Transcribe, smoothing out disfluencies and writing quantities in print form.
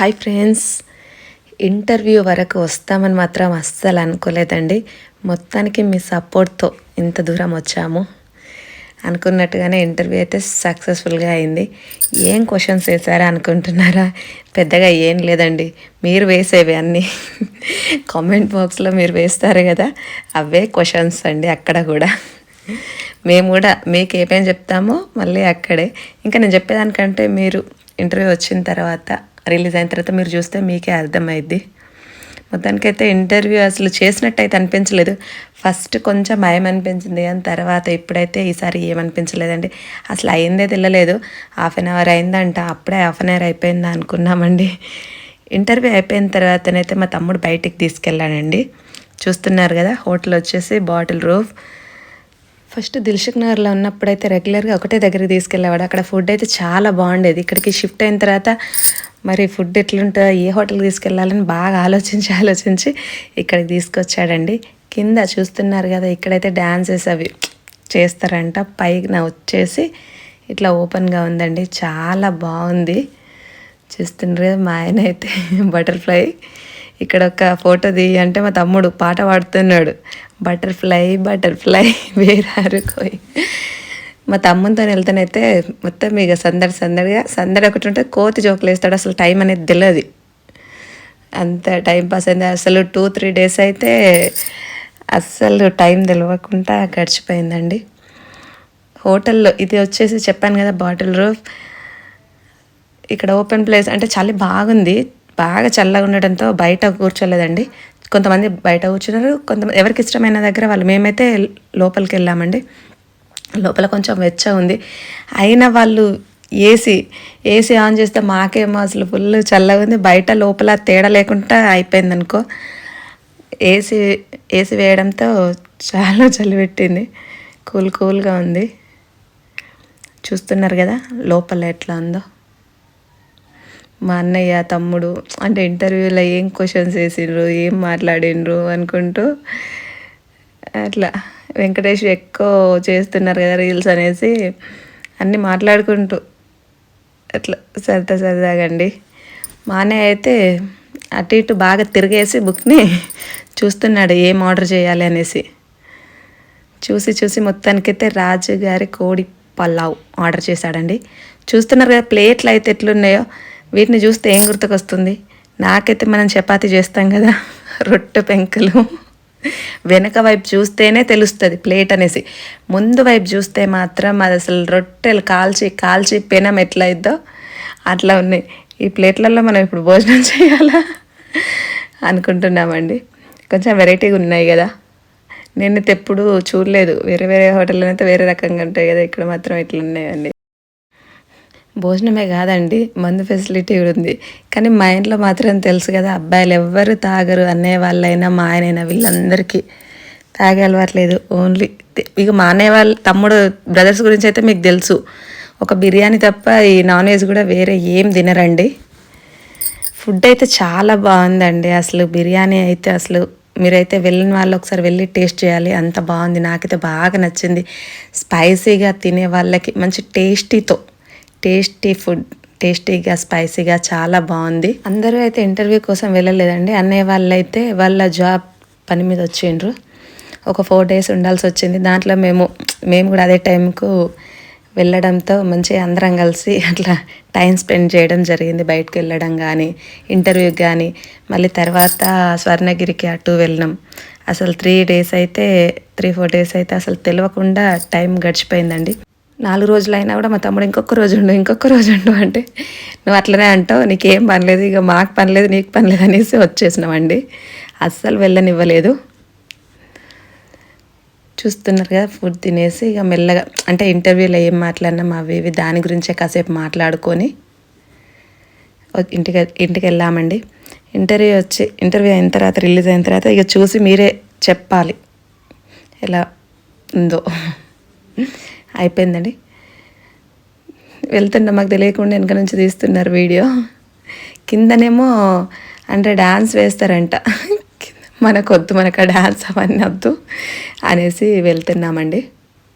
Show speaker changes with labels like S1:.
S1: Hi friends, interview వరకు వస్తామని మాత్రం అస్సలు అనుకోలేదండి. మొత్తానికి మీ సపోర్ట్తో ఇంత దూరం వచ్చాము. అనుకున్నట్టుగానే ఇంటర్వ్యూ అయితే సక్సెస్ఫుల్గా అయింది. ఏం క్వశ్చన్స్ వేసారా అనుకుంటున్నారా? పెద్దగా ఏం లేదండి, మీరు వేసేవి అన్నీ కామెంట్ బాక్స్లో మీరు వేస్తారు కదా, అవే క్వశ్చన్స్ అండి. అక్కడ కూడా మేము కూడా మీకు ఏమేమి చెప్తామో మళ్ళీ అక్కడే. ఇంకా నేను చెప్పేదానికంటే మీరు ఇంటర్వ్యూ వచ్చిన తర్వాత, రిలీజ్ అయిన తర్వాత మీరు చూస్తే మీకే అర్థమైద్ది. మొత్తానికైతే ఇంటర్వ్యూ అసలు చేసినట్టయితే అనిపించలేదు. ఫస్ట్ కొంచెం భయం అనిపించింది, అని తర్వాత ఇప్పుడైతే ఈసారి ఏమనిపించలేదండి. అసలు అయిందే తెలియలేదు. 1/2 అవర్ అయిందంట, అప్పుడే 1/2 అవర్ అయిపోయిందా అనుకున్నామండి. ఇంటర్వ్యూ అయిపోయిన తర్వాతనైతే మా తమ్ముడు బయటికి తీసుకెళ్ళానండి. చూస్తున్నారు కదా, హోటల్ వచ్చేసి బాటిల్ రూఫ్. ఫస్ట్ దిల్సుఖ్ నగర్లో ఉన్నప్పుడైతే రెగ్యులర్గా ఒకటే దగ్గరికి తీసుకెళ్ళేవాడు. అక్కడ ఫుడ్ అయితే చాలా బాగుండేది. ఇక్కడికి షిఫ్ట్ అయిన తర్వాత మరి ఫుడ్ ఎట్లుంటుందో, ఏ హోటల్కి తీసుకెళ్ళాలని బాగా ఆలోచించి ఇక్కడికి తీసుకొచ్చాడండి. కింద చూస్తున్నారు కదా, ఇక్కడైతే డ్యాన్సెస్ అవి చేస్తారంట. పైన వచ్చేసి ఇట్లా ఓపెన్గా ఉందండి, చాలా బాగుంది. చూస్తున్నారు కదా, మా ఆయన అయితే బటర్ఫ్లై ఇక్కడ ఒక ఫోటో అంటే మా తమ్ముడు పాట పాడుతున్నాడు, బటర్ఫ్లై బటర్ఫ్లై వేరారు కోయి. మా తమ్ముతో వెళ్తానైతే మొత్తం ఇక సందడి ఒకటి ఉంటే కోతి జోకులు వేస్తాడు. అసలు టైం అనేది తెలియదు, అంత టైం పాస్ అయింది. అసలు 2-3 డేస్ అయితే అస్సలు టైం తెలియకుండా గడిచిపోయిందండి. హోటల్లో ఇది వచ్చేసి చెప్పాను కదా, బాటిల్ రూఫ్. ఇక్కడ ఓపెన్ ప్లేస్ అంటే చలి బాగుంది, బాగా చల్లగా ఉండడంతో బయట కూర్చోలేదండి. కొంతమంది బయట కూర్చున్నారు, కొంతమంది ఎవరికి ఇష్టమైన దగ్గర వాళ్ళు. మేమైతే లోపలికి వెళ్ళామండి. లోపల కొంచెం వెచ్చ ఉంది, అయినా వాళ్ళు ఏసీ ఆన్ చేస్తే మాకేమో అసలు ఫుల్ చల్లగా ఉంది. బయట లోపల తేడా లేకుండా అయిపోయింది అనుకో. ఏసీ వేయడంతో చాలా చలి పెట్టింది, కూల్గా ఉంది. చూస్తున్నారు కదా లోపల ఎట్లా ఉందో. మా అన్నయ్య తమ్ముడు అంటే ఇంటర్వ్యూలో ఏం క్వశ్చన్స్ వేసిండ్రు, ఏం మాట్లాడిండ్రు అనుకుంటూ అట్లా. వెంకటేష్ ఎక్కువ చేస్తున్నారు కదా రీల్స్ అనేసి అన్నీ మాట్లాడుకుంటూ అట్లా సరదాగండి. మా అన్నయ్య అయితే అటు ఇటు బాగా తిరిగేసి బుక్ని చూస్తున్నాడు ఏం ఆర్డర్ చేయాలి అనేసి. చూసి మొత్తానికైతే రాజుగారి కోడి పలావ్ ఆర్డర్ చేశాడండి. చూస్తున్నారు కదా ప్లేట్లు అయితే ఎట్లున్నాయో. వీటిని చూస్తే ఏం గుర్తుకొస్తుంది? నాకైతే మనం చపాతీ చేస్తాం కదా, రొట్టె పెంకలు. వెనక వైపు చూస్తేనే తెలుస్తుంది ప్లేట్ అనేసి, ముందు వైపు చూస్తే మాత్రం అది అసలు రొట్టెలు కాల్చి పెనం ఎట్లా అయిద్దో అట్లా ఉన్నాయి. ఈ ప్లేట్లలో మనం ఇప్పుడు భోజనం చేయాలా అనుకుంటున్నామండి. కొంచెం వెరైటీగా ఉన్నాయి కదా, నేనైతే ఎప్పుడు చూడలేదు. వేరే హోటల్లో అయితే వేరే రకంగా ఉంటాయి కదా, ఇక్కడ మాత్రం ఇట్లా ఉన్నాయండి. భోజనమే కాదండి, మందు ఫెసిలిటీ కూడా ఉంది. కానీ మా ఇంట్లో మాత్రం తెలుసు కదా, అబ్బాయిలు ఎవ్వరు తాగరు. అన్నయ్య వాళ్ళైనా మా ఆయనైనా వీళ్ళందరికీ తాగే అలవాట్లేదు. ఓన్లీ ఇక మా అన్నయ్య వాళ్ళ తమ్ముడు బ్రదర్స్ గురించి అయితే మీకు తెలుసు, ఒక బిర్యానీ తప్ప ఈ నాన్ వెజ్ కూడా వేరే ఏం తినరండి. ఫుడ్ అయితే చాలా బాగుందండి. అసలు బిర్యానీ అయితే అసలు మీరైతే వెళ్ళిన వాళ్ళు ఒకసారి వెళ్ళి టేస్ట్ చేయాలి, అంత బాగుంది. నాకైతే బాగా నచ్చింది. స్పైసీగా తినే వాళ్ళకి మంచి టేస్టీ ఫుడ్, టేస్టీగా స్పైసీగా చాలా బాగుంది. అందరూ అయితే ఇంటర్వ్యూ కోసం వెళ్ళలేదండి. అన్నయ్య వాళ్ళు అయితే వాళ్ళ జాబ్ పని మీద వచ్చిండ్రు. ఒక 4 days ఉండాల్సి వచ్చింది. దాంట్లో మేము కూడా అదే టైంకు వెళ్ళడంతో మంచిగా అందరం కలిసి అట్లా టైం స్పెండ్ చేయడం జరిగింది. బయటకు వెళ్ళడం కానీ, ఇంటర్వ్యూకి కానీ, మళ్ళీ తర్వాత స్వర్ణగిరికి అటు వెళ్ళినాం. అసలు 3-4 days అయితే అసలు తెలియకుండా టైం గడిచిపోయిందండి. 4 రోజులైనా కూడా మా తమ్ముడు ఇంకొక రోజు ఉండు అంటే, నువ్వు అట్లనే అంటావు, నీకేం పనిలేదు, ఇక మాకు పనిలేదు నీకు పనిలేదు అనేసి వచ్చేసినామండి. అస్సలు వెళ్ళనివ్వలేదు. చూస్తున్నారు కదా, ఫుడ్ తినేసి ఇక మెల్లగా అంటే ఇంటర్వ్యూలో ఏం మాట్లాడినాం అవి దాని గురించే కాసేపు మాట్లాడుకొని ఇంటికి వెళ్ళామండి. ఇంటర్వ్యూ అయిన తర్వాత, రిలీజ్ అయిన తర్వాత ఇక చూసి మీరే చెప్పాలి ఎలా ఉందో. అయిపోయిందండి. వెళ్తుండే మాకు తెలియకుండా వెనక నుంచి తీస్తున్నారు వీడియో. కిందనేమో అంటే డ్యాన్స్ వేస్తారంట, మనకు డ్యాన్స్ అవన్నీ వద్దు అనేసి వెళ్తున్నామండి.